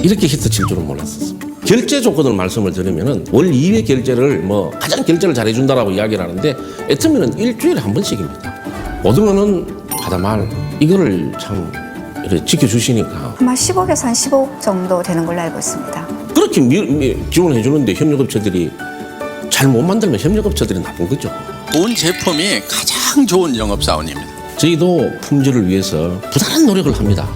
이렇게 히트 칠 줄은 몰랐었어요. 결제 조건을 말씀을 드리면은 월 2회 결제를 뭐 가장 결제를 잘해준다라고 이야기를 하는데 애터미는 일주일에 한 번씩입니다. 고등어는 하다말 이거를 참 이렇게 지켜주시니까 아마 10억에서 한 15억 정도 되는 걸로 알고 있습니다. 그렇게 지원해 주는데 협력업체들이 잘 못 만들면 협력업체들이 나쁜 거죠. 좋은 제품이 가장 좋은 영업사원입니다. 저희도 품질을 위해서 부단한 노력을 합니다.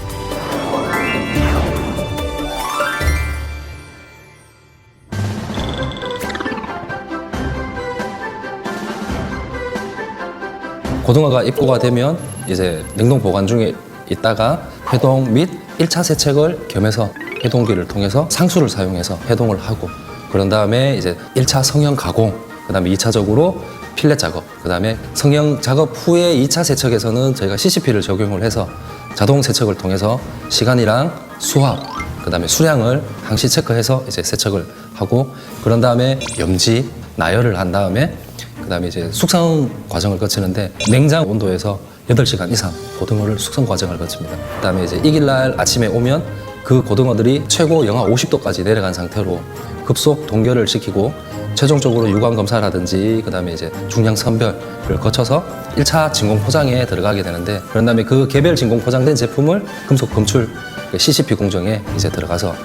고등어가 입고가 되면 이제 냉동 보관 중에 있다가 해동 및 1차 세척을 겸해서 해동기를 통해서 상수를 사용해서 해동을 하고 그런 다음에 이제 1차 성형 가공, 그 다음에 2차적으로 필렛 작업, 그 다음에 성형 작업 후에 2차 세척에서는 저희가 CCP를 적용을 해서 자동 세척을 통해서 시간이랑 수압, 그 다음에 수량을 항시 체크해서 이제 세척을 하고 그런 다음에 염지, 나열을 한 다음에 그 다음에 이제 숙성 과정을 거치는데 냉장 온도에서 8시간 이상 고등어를 숙성 과정을 거칩니다. 그 다음에 이제 이길날 아침에 오면 그 고등어들이 최고 영하 50도까지 내려간 상태로 급속 동결을 시키고 최종적으로 유관 검사라든지 그 다음에 이제 중량 선별을 거쳐서 1차 진공 포장에 들어가게 되는데 그런 다음에 그 개별 진공 포장된 제품을 금속 검출 CCP 공정에 이제 들어가서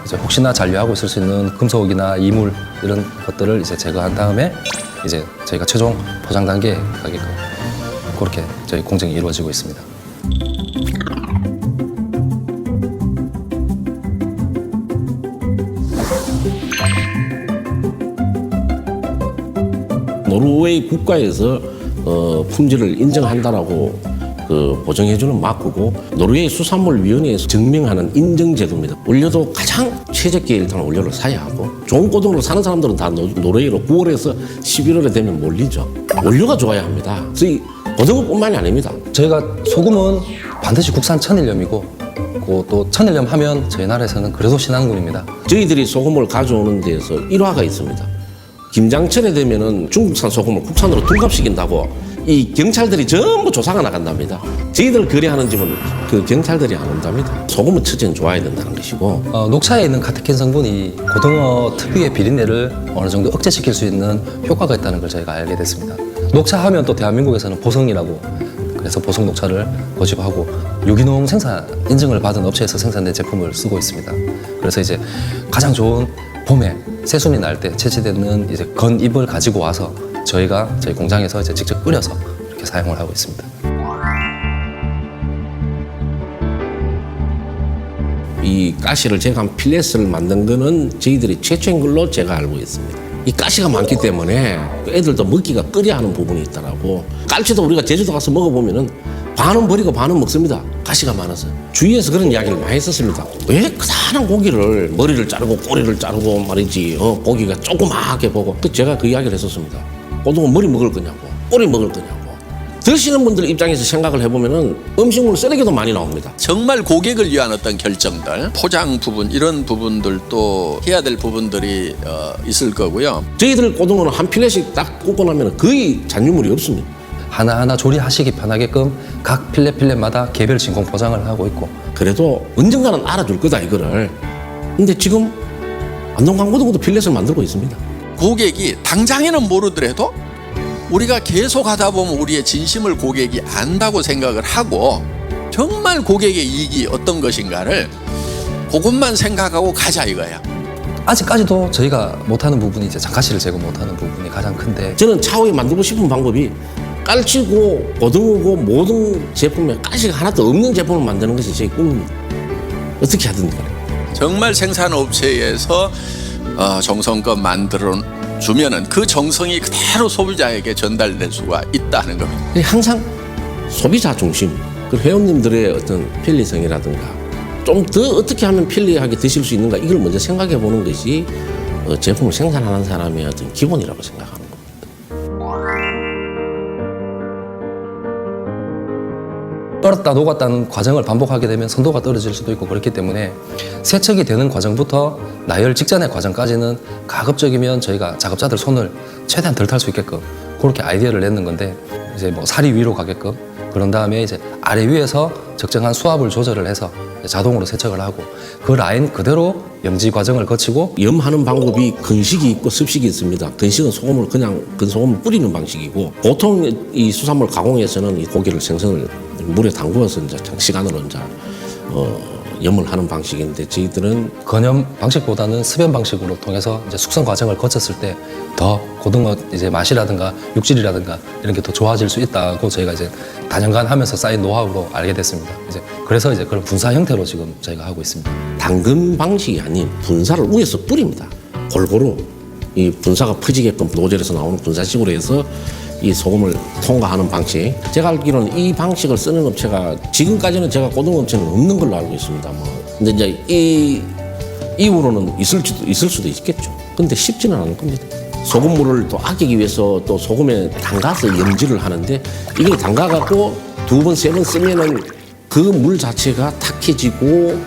이제 혹시나 잔류하고 있을 수 있는 금속이나 이물 이런 것들을 이제 제거한 다음에 이제 저희가 최종 포장 단계에 가게끔 그렇게 저희 공정이 이루어지고 있습니다. 노르웨이 국가에서 품질을 인정한다라고 보정해주는 마크고 노르웨이 수산물위원회에서 증명하는 인정제도입니다. 원료도 가장 최저가에 일단 원료를 사야 하고 좋은 고등어를 사는 사람들은 다 노르웨이로 9월에서 11월에 되면 몰리죠. 원료가 좋아야 합니다. 그래서 고등어뿐만이 아닙니다. 저희가 소금은 반드시 국산 천일염이고 또 천일염 하면 저희 나라에서는 그래도 신안군입니다. 저희들이 소금을 가져오는 데에서 일화가 있습니다. 김장철에 되면은 중국산 소금을 국산으로 둔갑시킨다고 이 경찰들이 전부 조사가 나간답니다. 저희들 거래하는 집은 그 경찰들이 안 온답니다. 소금은 첫째는 좋아야 된다는 것이고 녹차에 있는 카테킨 성분이 고등어 특유의 비린내를 어느 정도 억제시킬 수 있는 효과가 있다는 걸 저희가 알게 됐습니다. 녹차 하면 또 대한민국에서는 보성이라고 그래서 보성 녹차를 고집하고 유기농 생산 인증을 받은 업체에서 생산된 제품을 쓰고 있습니다. 그래서 이제 가장 좋은 봄에 새순이 날 때 채취되는 이제 건잎을 가지고 와서 저희 공장에서 이제 직접 뿌려서 이렇게 사용을 하고 있습니다. 이 가시를 제거한 필렛을 만든 거는 저희들이 최초인 걸로 제가 알고 있습니다. 이 가시가 많기 때문에 애들도 먹기가 꺼려하는 부분이 있더라고. 깔치도 우리가 제주도 가서 먹어보면은 반은 버리고 반은 먹습니다. 가시가 많아서. 주위에서 그런 이야기를 많이 했었습니다. 왜 크다란 고기를 머리를 자르고 꼬리를 자르고 말이지 고기가 조그맣게 보고 또 제가 그 이야기를 했었습니다. 고등어 머리 먹을 거냐고 꼬리 먹을 거냐고. 드시는 분들 입장에서 생각을 해보면은 음식물 쓰레기도 많이 나옵니다. 정말 고객을 위한 어떤 결정들, 포장 부분 이런 부분들도 해야 될 부분들이 있을 거고요. 저희들 고등어는 한 필렛씩 딱 굽고 나면 거의 잔유물이 없습니다. 하나하나 조리하시기 편하게끔 각 필렛마다 개별 진공 포장을 하고 있고 그래도 언젠가는 알아줄 거다 이거를. 근데 지금 안동강고등어도 필렛을 만들고 있습니다. 고객이 당장에는 모르더라도 우리가 계속 하다 보면 우리의 진심을 고객이 안다고 생각을 하고 정말 고객의 이익이 어떤 것인가를 그것만 생각하고 가자 이거야. 아직까지도 저희가 못하는 부분이 이제 장가시를 제거 못하는 부분이 가장 큰데 저는 차후에 만들고 싶은 방법이 깔치고 고등어고 모든 제품에 가시가 하나도 없는 제품을 만드는 것이 제 꿈입니다. 어떻게 하든지 간에. 정말 생산업체에서 정성껏 만들어 주면은 그 정성이 그대로 소비자에게 전달될 수가 있다는 겁니다. 항상 소비자 중심, 그 회원님들의 어떤 편리성이라든가 좀 더 어떻게 하면 편리하게 드실 수 있는가 이걸 먼저 생각해 보는 것이 제품을 생산하는 사람의 어떤 기본이라고 생각합니다. 얼었다 녹았다는 과정을 반복하게 되면 선도가 떨어질 수도 있고 그렇기 때문에 세척이 되는 과정부터 나열 직전의 과정까지는 가급적이면 저희가 작업자들 손을 최대한 덜 탈 수 있게끔 그렇게 아이디어를 냈는 건데 이제 뭐 살이 위로 가게끔 그런 다음에 이제 아래 위에서 적정한 수압을 조절을 해서 자동으로 세척을 하고 그 라인 그대로 염지 과정을 거치고 염하는 방법이 건식이 있고 습식이 있습니다. 건식은 소금을 그냥 건소금을 뿌리는 방식이고 보통 이 수산물 가공에서는 이 고기를 생선을 물에 담그어서 이제 장시간으로 이제 염을 하는 방식인데 저희들은 건염 방식보다는 습염 방식으로 통해서 이제 숙성 과정을 거쳤을 때 더 고등어 이제 맛이라든가 육질이라든가 이런 게 더 좋아질 수 있다고 저희가 이제 다년간 하면서 쌓인 노하우로 알게 됐습니다. 이제 그래서 이제 그런 분사 형태로 지금 저희가 하고 있습니다. 담금 방식이 아닌 분사를 위에서 뿌립니다. 골고루 이 분사가 퍼지게끔 노즐에서 나오는 분사식으로 해서 이 소금을 통과하는 방식. 제가 알기로는 이 방식을 쓰는 업체가 지금까지는 제가 고등어 업체는 없는 걸로 알고 있습니다. 근데 이제 이후로는 있을 수도 있겠죠. 근데 쉽지는 않을 겁니다. 소금물을 또 아끼기 위해서 또 소금에 담가서 염지를 하는데 이게 담가갖고 2번, 3번 쓰면은 그 물 자체가 탁해지고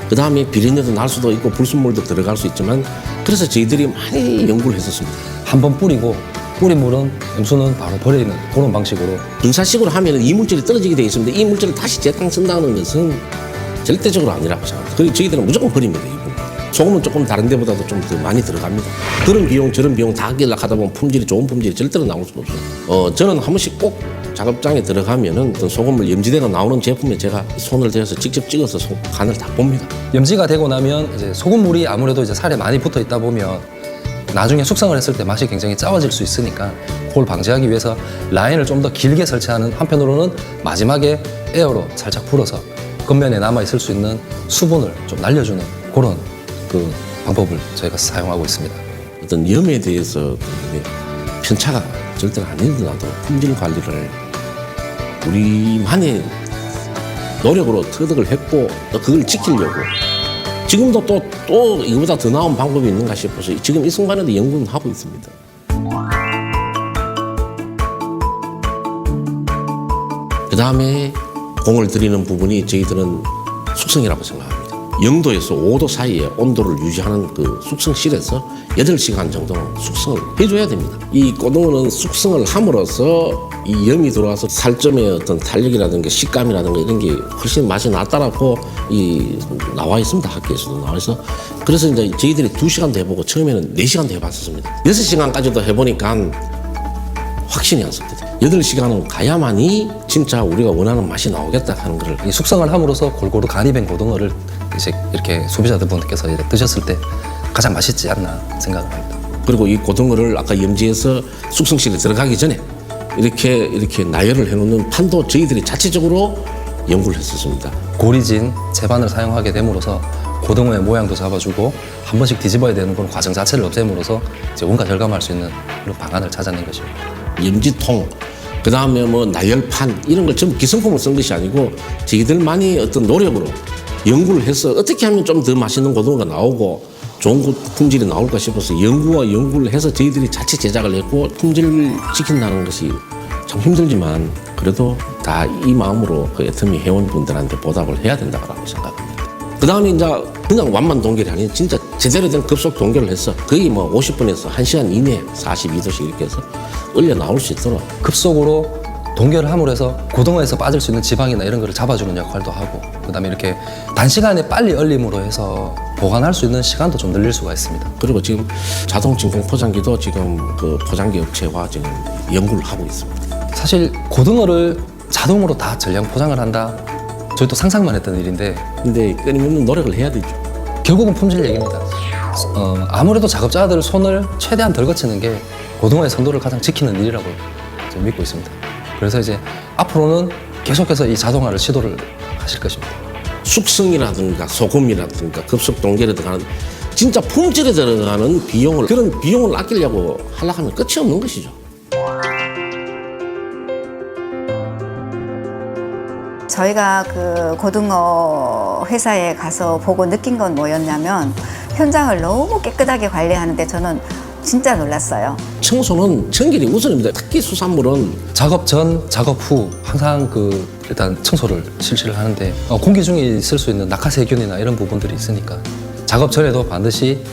그 다음에 비린내도 날 수도 있고 불순물도 들어갈 수 있지만 그래서 저희들이 많이 연구를 했었습니다. 한 번 뿌리고 뿌린 물은 염수는 바로 버리는 그런 방식으로 분사식으로 하면 이물질이 떨어지게 되어 있습니다. 이 물질을 다시 재탕 쓴다는 것은 절대적으로 아니라고 생각합니다. 그리고 저희들은 무조건 버립니다. 이 부분. 소금은 조금 다른 데보다도 좀 더 많이 들어갑니다. 그런 비용 저런 비용 다 하려고 하다 보면 품질이 좋은 품질이 절대로 나올 수가 없어요. 저는 한 번씩 꼭 작업장에 들어가면은 어떤 소금을 염지대가 나오는 제품에 제가 손을 대서 직접 찍어서 간을 다 봅니다. 염지가 되고 나면 이제 소금물이 아무래도 이제 살에 많이 붙어 있다 보면 나중에 숙성을 했을 때 맛이 굉장히 짜워질 수 있으니까 그걸 방지하기 위해서 라인을 좀 더 길게 설치하는 한편으로는 마지막에 에어로 살짝 불어서 겉면에 남아 있을 수 있는 수분을 좀 날려주는 그런 그 방법을 저희가 사용하고 있습니다. 어떤 염에 대해서 편차가 절대로 안 일어나도 품질 관리를 우리만의 노력으로 터득을 했고 또 그걸 지키려고 지금도 또 이거보다 더 나은 방법이 있는가 싶어서 지금 이 순간에도 연구는 하고 있습니다. 그 다음에 공을 들이는 부분이 저희들은 숙성이라고 생각합니다. 0도에서 5도 사이에 온도를 유지하는 그 숙성실에서 8시간 정도는 숙성을 해줘야 됩니다. 이 고등어는 숙성을 함으로써 이 염이 들어와서 살점의 어떤 탄력이라든가 식감이라든가 이런 게 훨씬 맛이 낫다라고 나와 있습니다. 학교에서도 나와 있어. 그래서 이제 저희들이 2시간도 해보고 처음에는 4시간도 해봤었습니다. 6시간까지도 해보니까 확신이 안 섰거든요. 8시간은 가야만이 진짜 우리가 원하는 맛이 나오겠다 하는 거를 이 숙성을 함으로써 골고루 간이 밴 고등어를 이제 이렇게 소비자들분께서 이제 드셨을 때 가장 맛있지 않나 생각을 합니다. 그리고 이 고등어를 아까 염지에서 숙성실에 들어가기 전에 이렇게 나열을 해놓는 판도 저희들이 자체적으로 연구를 했었습니다. 고리진 채반을 사용하게 됨으로써 고등어의 모양도 잡아주고 한 번씩 뒤집어야 되는 그런 과정 자체를 없앰으로써 이제 온갖 절감할 수 있는 그런 방안을 찾아낸 것입니다. 염지통, 그 다음에 뭐 나열판 이런 걸 전부 기성품을 쓴 것이 아니고 저희들만이 어떤 노력으로 연구를 해서 어떻게 하면 좀 더 맛있는 고등어가 나오고 좋은 품질이 나올까 싶어서 연구를 해서 저희들이 자체 제작을 했고 품질을 지킨다는 것이 참 힘들지만 그래도 다 이 마음으로 그 애터미 회원분들한테 보답을 해야 된다고 생각합니다. 그 다음에 이제 그냥 완만 동결이 아닌 진짜 제대로 된 급속 동결을 해서 거의 뭐 50분에서 1시간 이내에 42도씩 이렇게 해서 얼려 나올 수 있도록 급속으로 동결을 함으로 해서 고등어에서 빠질 수 있는 지방이나 이런 거를 잡아주는 역할도 하고 그다음에 이렇게 단시간에 빨리 얼림으로 해서 보관할 수 있는 시간도 좀 늘릴 수가 있습니다. 그리고 지금 자동 진공 포장기도 지금 그 포장기 업체와 지금 연구를 하고 있습니다. 사실 고등어를 자동으로 다 전량 포장을 한다. 저희도 상상만 했던 일인데 근데 끊임없는 노력을 해야 되죠. 결국은 품질 얘기입니다. 아무래도 작업자들 손을 최대한 덜 거치는 게 고등어의 선도를 가장 지키는 일이라고 저는 믿고 있습니다. 그래서 이제 앞으로는 계속해서 이 자동화를 시도를 하실 것입니다. 숙성이라든가 소금이라든가 급속 동결에 들어가는 진짜 품질에 들어가는 비용을 그런 비용을 아끼려고 하려고 하면 끝이 없는 것이죠. 저희가 그 고등어 회사에 가서 보고 느낀 건 뭐였냐면 현장을 너무 깨끗하게 관리하는데 저는 진짜 놀랐어요. 청소는 청결이 우선입니다. 특히 수산물은 작업 전, 작업 후 항상 일단 청소를 실시를 하는데 공기 중에 있을 수 있는 낙하세균이나 이런 부분들이 있으니까 작업 전에도 반드시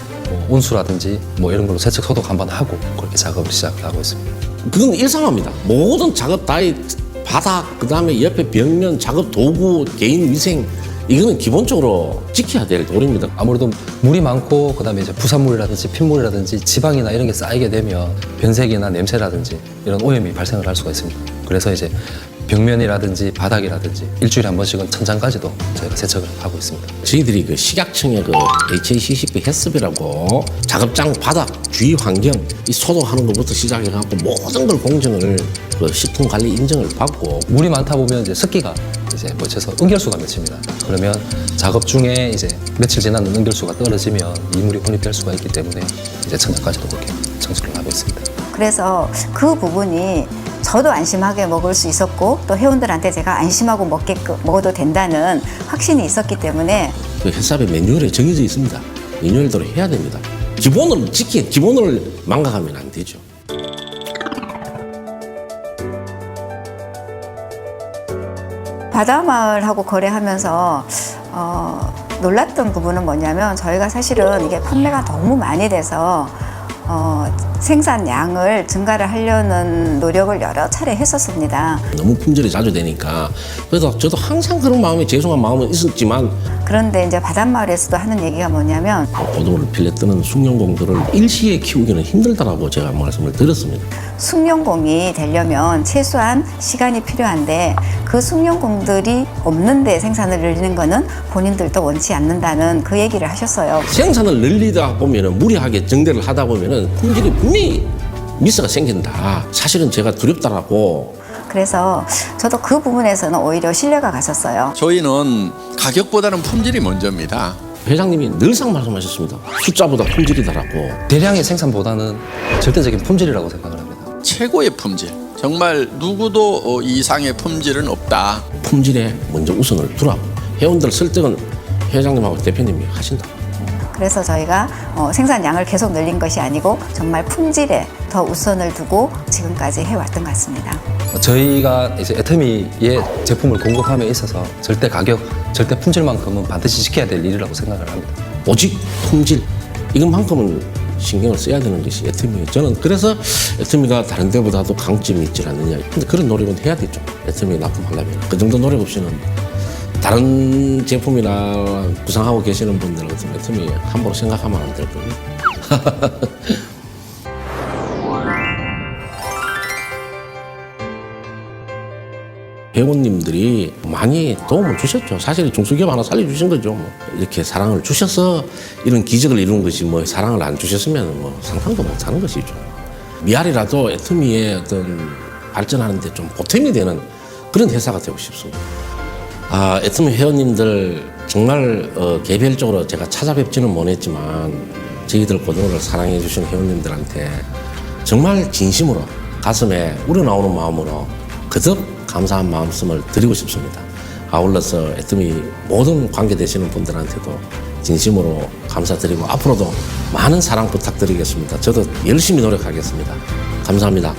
온수라든지 이런 걸로 세척 소독 한번 하고 그렇게 작업을 시작하고 있습니다. 그건 일상화입니다. 모든 작업 다 바닥, 그다음에 옆에 벽면, 작업 도구, 개인 위생 이거는 기본적으로 지켜야 될 도리입니다. 아무래도 물이 많고 그다음에 이제 부산물이라든지 핏물이라든지 지방이나 이런 게 쌓이게 되면 변색이나 냄새라든지 이런 오염이 발생을 할 수가 있습니다. 그래서 이제 벽면이라든지 바닥이라든지 일주일에 한 번씩은 천장까지도 저희가 세척을 하고 있습니다. 저희들이 그 식약청의 그 HACCP 해썹이라고 작업장 바닥 주위 환경 이 소독하는 것부터 시작해갖고 모든 걸 공정을 그 식품관리 인정을 받고 물이 많다 보면 이제 습기가 이제 묻혀서 응결수가 맺힙니다. 그러면 작업 중에 이제 며칠 지나는 응결수가 떨어지면 이물이 혼입될 수가 있기 때문에 이제 천장까지도 그렇게 청소를 하고 있습니다. 그래서 그 부분이 저도 안심하게 먹을 수 있었고 또 회원들한테 제가 안심하고 먹어도 된다는 확신이 있었기 때문에 그 해썹의 매뉴얼에 정해져 있습니다. 매뉴얼대로 해야 됩니다. 기본을 망각하면 안 되죠. 바다마을하고 거래하면서 놀랐던 부분은 뭐냐면 저희가 사실은 이게 판매가 너무 많이 돼서 생산량을 증가를 하려는 노력을 여러 차례 했었습니다. 너무 품절이 자주 되니까 그래서 저도 항상 그런 마음에 죄송한 마음은 있었지만 그런데 이제 바닷마을에서도 하는 얘기가 뭐냐면 고등어를 필레 뜨는 숙련공들을 일시에 키우기는 힘들다라고 제가 말씀을 드렸습니다. 숙련공이 되려면 최소한 시간이 필요한데 그 숙련공들이 없는데 생산을 늘리는 거는 본인들도 원치 않는다는 그 얘기를 하셨어요. 생산을 늘리다 보면은 무리하게 정대를 하다 보면은 품질이 분명히 미스가 생긴다. 사실은 제가 두렵다라고. 그래서 저도 그 부분에서는 오히려 신뢰가 갔었어요. 저희는 가격보다는 품질이 먼저입니다. 회장님이 늘상 말씀하셨습니다. 숫자보다 품질이다라고. 대량의 생산보다는 절대적인 품질이라고 생각을 합니다. 최고의 품질. 정말 누구도 이상의 품질은 없다. 품질에 먼저 우선을 두라고. 회원들 설득은 회장님하고 대표님이 하신다. 그래서 저희가 생산량을 계속 늘린 것이 아니고 정말 품질에 더 우선을 두고 지금까지 해왔던 것 같습니다. 저희가 이제 애터미의 제품을 공급함에 있어서 절대 가격, 절대 품질만큼은 반드시 지켜야 될 일이라고 생각을 합니다. 오직 품질 이것만큼은 신경을 써야 되는 것이 애터미예요. 저는 그래서 애터미가 다른 데보다도 강점이 있지 않느냐. 근데 그런 노력은 해야 되죠. 애터미 납품하려면. 그 정도 노력 없이는 다른 제품이나 구상하고 계시는 분들 같은 애터미 함부로 생각하면 안 될 거예요. 회원님들이 많이 도움을 주셨죠. 사실 중소기업 하나 살려주신 거죠. 뭐. 이렇게 사랑을 주셔서 이런 기적을 이룬 것이 뭐 사랑을 안 주셨으면 뭐 상상도 못 하는 것이죠. 미알이라도 애터미의 어떤 발전하는데 좀 보탬이 되는 그런 회사가 되고 싶습니다. 애터미 회원님들 정말 개별적으로 제가 찾아뵙지는 못했지만 저희들 고등어를 사랑해 주신 회원님들한테 정말 진심으로 가슴에 우러나오는 마음으로 거듭 감사한 말씀을 드리고 싶습니다. 아울러서 애터미 모든 관계되시는 분들한테도 진심으로 감사드리고 앞으로도 많은 사랑 부탁드리겠습니다. 저도 열심히 노력하겠습니다. 감사합니다.